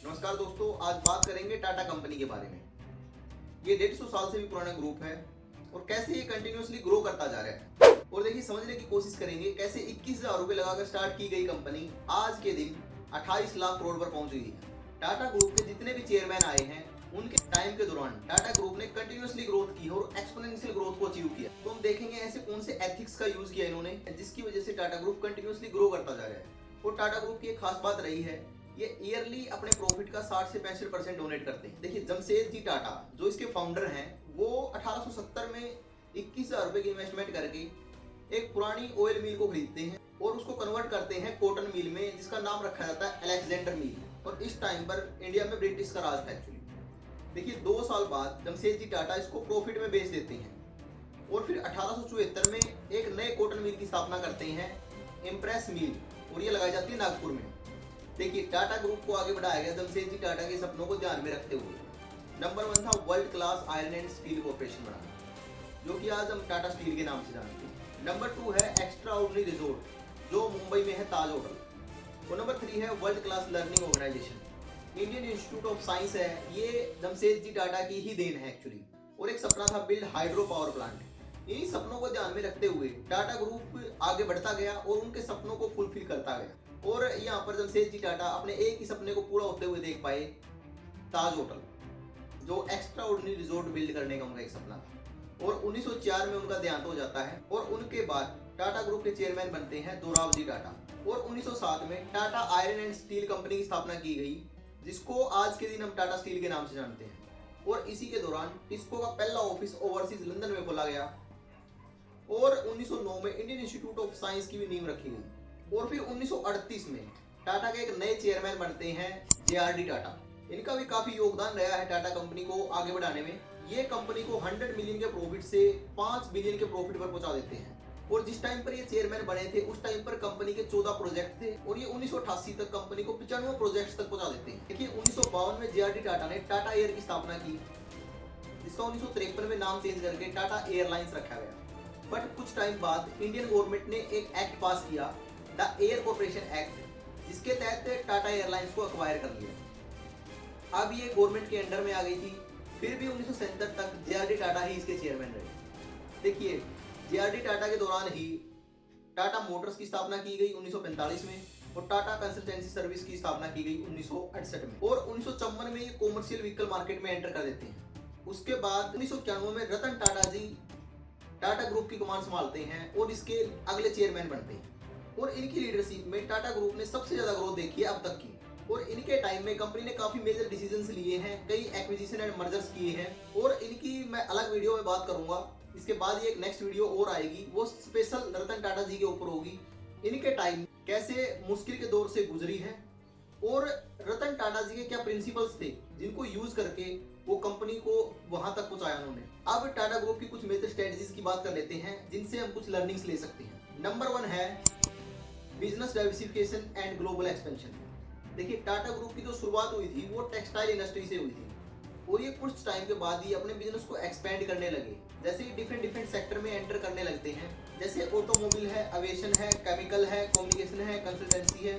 नमस्कार दोस्तों, आज बात करेंगे टाटा कंपनी के बारे में। ये 150 साल से भी पुराना ग्रुप है और कैसे ये कंटिन्यूअसली ग्रो करता जा रहा है। और देखिए, समझने की कोशिश करेंगे कैसे 21,000 रुपए लगाकर स्टार्ट की गई कंपनी आज के दिन 28 लाख करोड़ पर पहुंच गई है। टाटा ग्रुप के जितने भी चेयरमैन आए हैं उनके टाइम के दौरान टाटा ग्रुप ने कंटिन्यूअसली ग्रोथ की और एक्सपोनेंशियल ग्रोथ को अचीव किया। तो हम देखेंगे ऐसे कौन से एथिक्स का यूज किया इन्होंने जिसकी वजह से टाटा ग्रुप कंटिन्यूअसली ग्रो करता जा रहा है। और टाटा ग्रुप की एक खास बात रही है, ये ईयरली अपने प्रॉफिट का 60 से 65% डोनेट करते हैं। देखिए, जमशेदजी टाटा जो इसके फाउंडर हैं, वो 1870 में 21,000 रुपए की इन्वेस्टमेंट करके एक पुरानी ऑयल मिल को खरीदते हैं और उसको कन्वर्ट करते हैं कॉटन मिल में, जिसका नाम रखा जाता है अलेक्जेंडर मिल। और इस टाइम पर इंडिया में ब्रिटिश का राज था एक्चुअली। देखिए, 2 साल बाद जमशेदजी टाटा इसको प्रॉफिट में बेच देते हैं और फिर 1874 में एक नए कॉटन मिल की स्थापना करते हैं, इम्प्रेस मिल, और ये लगाई जाती है नागपुर में। देखिए, टाटा ग्रुप को आगे बढ़ाया गया जमशेदजी टाटा के सपनों को ध्यान में रखते हुए। नंबर 1 था world class iron and steel corporation बनाना, जो कि आज हम टाटा स्टील के नाम से जानते हैं। नंबर 2 है एक्स्ट्रा ऑर्डिनरी रिजोर्ट, जो मुंबई में है ताज होटल। और नंबर 3 है world class learning organisation, Indian Institute of Science है। ये जमशेदजी टाटा की ही देन है एक्चुअली। और एक सपना था बिल्ड हाइड्रो पावर प्लांट। इन्हीं सपनों को ध्यान में रखते हुए टाटा ग्रुप आगे बढ़ता गया और उनके सपनों को फुलफिल करता गया। और यहाँ पर जमशेदजी टाटा अपने एक ही सपने को पूरा होते हुए देख पाए, ताज होटल, जो एक्स्ट्रा ऑर्डिनरी रिजोर्ट बिल्ड करने का उनका एक सपना था। और 1904 में उनका देहांत हो जाता है और उनके बाद टाटा ग्रुप के चेयरमैन बनते हैं दोराबजी टाटा। और 1907 में Tata iron and steel company की स्थापना की गई, जिसको आज के दिन हम टाटा स्टील के नाम से जानते हैं। और इसी के दौरान टिस्को का पहला ऑफिस ओवरसीज लंदन में खोला गया। और 1909 में इंडियन इंस्टीट्यूट ऑफ साइंस की भी नींव रखी गई। और फिर 1938 में टाटा के एक नए चेयरमैन बनते हैं JRD टाटा। इनका भी काफी योगदान रहा है टाटा कंपनी को आगे बढ़ाने में। ये कंपनी को 100 मिलियन के प्रॉफिट से 5 बिलियन के प्रॉफिट पर पहुंचा देते हैं। और जिस टाइम पर ये चेयरमैन बने थे उस टाइम पर कंपनी के 14 प्रोजेक्ट थे और ये 1988 तक कंपनी को 95 प्रोजेक्ट्स तक पहुंचा देते हैं। देखिए, 1952 में JRD टाटा ने टाटा एयर की स्थापना की, जिसका 1953 में नाम चेंज करके टाटा एयरलाइंस रखा गया। बट कुछ टाइम बाद इंडियन गवर्नमेंट ने एक एक्ट पास किया, द एयर कॉर्पोरेशन एक्ट, जिसके तहत टाटा एयरलाइंस को अक्वायर कर लिया। अब ये गवर्नमेंट के अंडर में आ गई थी। फिर भी 1977 तक JRD टाटा ही इसके चेयरमैन रहे। देखिए, JRD टाटा के दौरान ही टाटा मोटर्स की स्थापना की गई 1945 में और टाटा कंसल्टेंसी सर्विस की स्थापना की गई 1968 में। और 1954 में ये कॉमर्शियल व्हीकल मार्केट में एंटर कर देते हैं। उसके बाद 1991 में रतन टाटा जी टाटा ग्रुप की कमान संभालते हैं और इसके अगले चेयरमैन बनते हैं। और इनकी लीडरशिप में टाटा ग्रुप ने सबसे ज्यादा ग्रोथ देखी है अब तक की। और इनके टाइम में कंपनी ने काफी मेजर डिसीजंस लिए हैं, कई एक्विजिशन एंड मर्जर्स किए हैं। और इनकी मैं अलग वीडियो में बात करूंगा। इसके बाद ये एक नेक्स्ट वीडियो और आएगी, वो स्पेशल रतन टाटा जी के ऊपर होगी। इनके टाइम कैसे मुश्किल के दौर से गुजरी है और रतन टाटा जी के क्या प्रिंसिपल्स थे जिनको यूज करके वो कंपनी को वहां तक पहुंचाया उन्होंने। अब टाटा ग्रुप की कुछ मेजर स्ट्रेटजीज की बात कर लेते हैं जिनसे हम कुछ लर्निंग्स ले सकते हैं। नंबर 1 है business diversification and global expansion. देखिए, टाटा ग्रुप की जो शुरुआत हुई थी वो टेक्सटाइल इंडस्ट्री से हुई थी और ये कुछ टाइम के बाद ही अपने बिजनेस को एक्सपेंड करने लगे। जैसे ही डिफरेंट सेक्टर में एंटर करने लगते हैं, जैसे ऑटोमोबाइल है, एविएशन है, केमिकल है, कम्युनिकेशन है, कंसल्टेंसी है,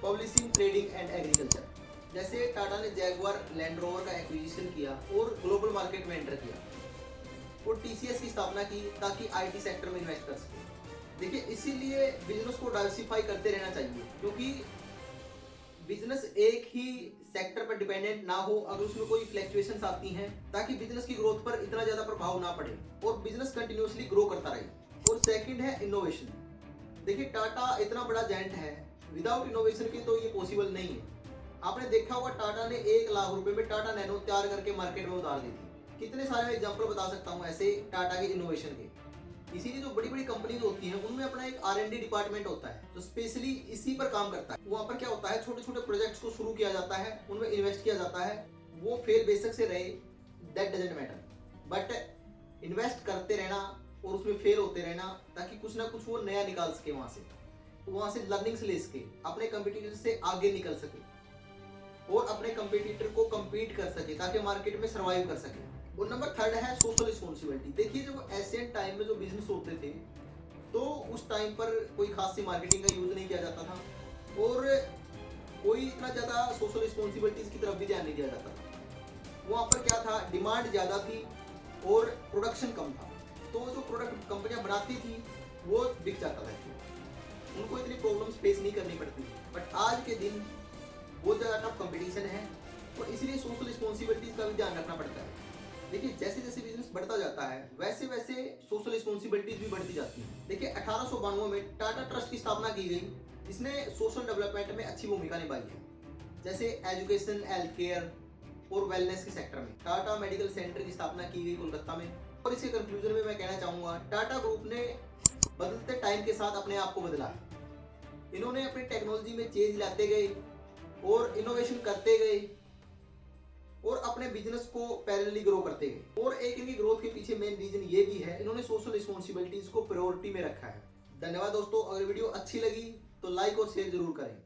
पब्लिशिंग, ट्रेडिंग एंड एग्रीकल्चर। जैसे टाटा ने जैगुआर लैंड रोवर का एक्विजिशन किया और ग्लोबल मार्केट में एंटर किया। और TCS की स्थापना की ताकि IT सेक्टर में इन्वेस्ट कर सके। देखिए, इसीलिए बिजनेस को डाइवर्सिफाई करते रहना चाहिए, क्योंकि बिजनेस एक ही सेक्टर पर डिपेंडेंट ना हो अगर उसमें कोई फ्लक्चुएशंस आती हैं, ताकि बिजनेस की ग्रोथ पर इतना ज्यादा प्रभाव ना पड़े और बिजनेस कंटिन्यूअसली ग्रो करता रहे। और सेकंड है इनोवेशन। देखिए, टाटा इतना बड़ा जायंट है, विदाउट इनोवेशन के तो ये पॉसिबल नहीं है। आपने देखा होगा टाटा ने 1 लाख रुपए में टाटा नैनो तैयार करके मार्केट में उतार दी थी। कितने सारे एग्जांपल बता सकता हूँ ऐसे टाटा के इनोवेशन के। इसीलिए जो बड़ी बड़ी कंपनीज होती हैं उनमें अपना एक R&D डिपार्टमेंट होता है जो स्पेशली इसी पर काम करता है। वहाँ पर क्या होता है, छोटे छोटे प्रोजेक्ट्स को शुरू किया जाता है, उनमें इन्वेस्ट किया जाता है। वो फेल बेशक से रहे, that doesn't matter, but invest करते रहना और उसमें फेल होते रहना, ताकि कुछ ना कुछ वो नया निकाल सके, वहां से लर्निंग्स ले सके, अपने कंपटीटर से आगे निकल सके और अपने कंपटीटर को कम्पीट कर सके ताकि मार्केट में सर्वाइव कर सके। और नंबर 3 है सोशल रिस्पॉन्सिबिलिटी। देखिए, जब एशियन टाइम में जो बिजनेस होते थे तो उस टाइम पर कोई खास सी मार्केटिंग का यूज नहीं किया जाता था और कोई इतना ज़्यादा सोशल रिस्पॉन्सिबिलिटीज़ की तरफ भी ध्यान नहीं दिया जाता था। वहाँ पर क्या था, डिमांड ज़्यादा थी और प्रोडक्शन कम था, तो जो प्रोडक्ट कंपनियां बनाती थी वो बिक जाता था, उनको इतनी प्रॉब्लम्स फेस नहीं करनी पड़ती। बट आज के दिन बहुत ज़्यादा टफ कंपटीशन है और इसलिए सोशल रिस्पॉन्सिबिलिटीज़ का भी ध्यान रखना पड़ता है। देखिए जैसे जैसे बिजनेस बढ़ता जाता है वैसे वैसे सोशल रिस्पॉन्सिबिलिटीज भी बढ़ती जाती हैं। देखिए 1892 में टाटा ट्रस्ट की स्थापना की गई, जिसने सोशल डेवलपमेंट में अच्छी भूमिका निभाई है, जैसे एजुकेशन, हेल्थ केयर और वेलनेस के सेक्टर में। टाटा मेडिकल सेंटर की स्थापना की गई कोलकाता में। और इसके कंक्लूजन में मैं कहना चाहूँगा, टाटा ग्रुप ने बदलते टाइम के साथ अपने आप को बदला है। इन्होंने अपनी टेक्नोलॉजी में चेंज लाते गए और इनोवेशन करते गए और अपने बिजनेस को पैरेलली ग्रो करते गए। और एक इनकी ग्रोथ के पीछे मेन रीजन ये भी है, इन्होंने सोशल रिस्पॉन्सिबिलिटीज को प्रायोरिटी में रखा है। धन्यवाद दोस्तों, अगर वीडियो अच्छी लगी तो लाइक और शेयर जरूर करें।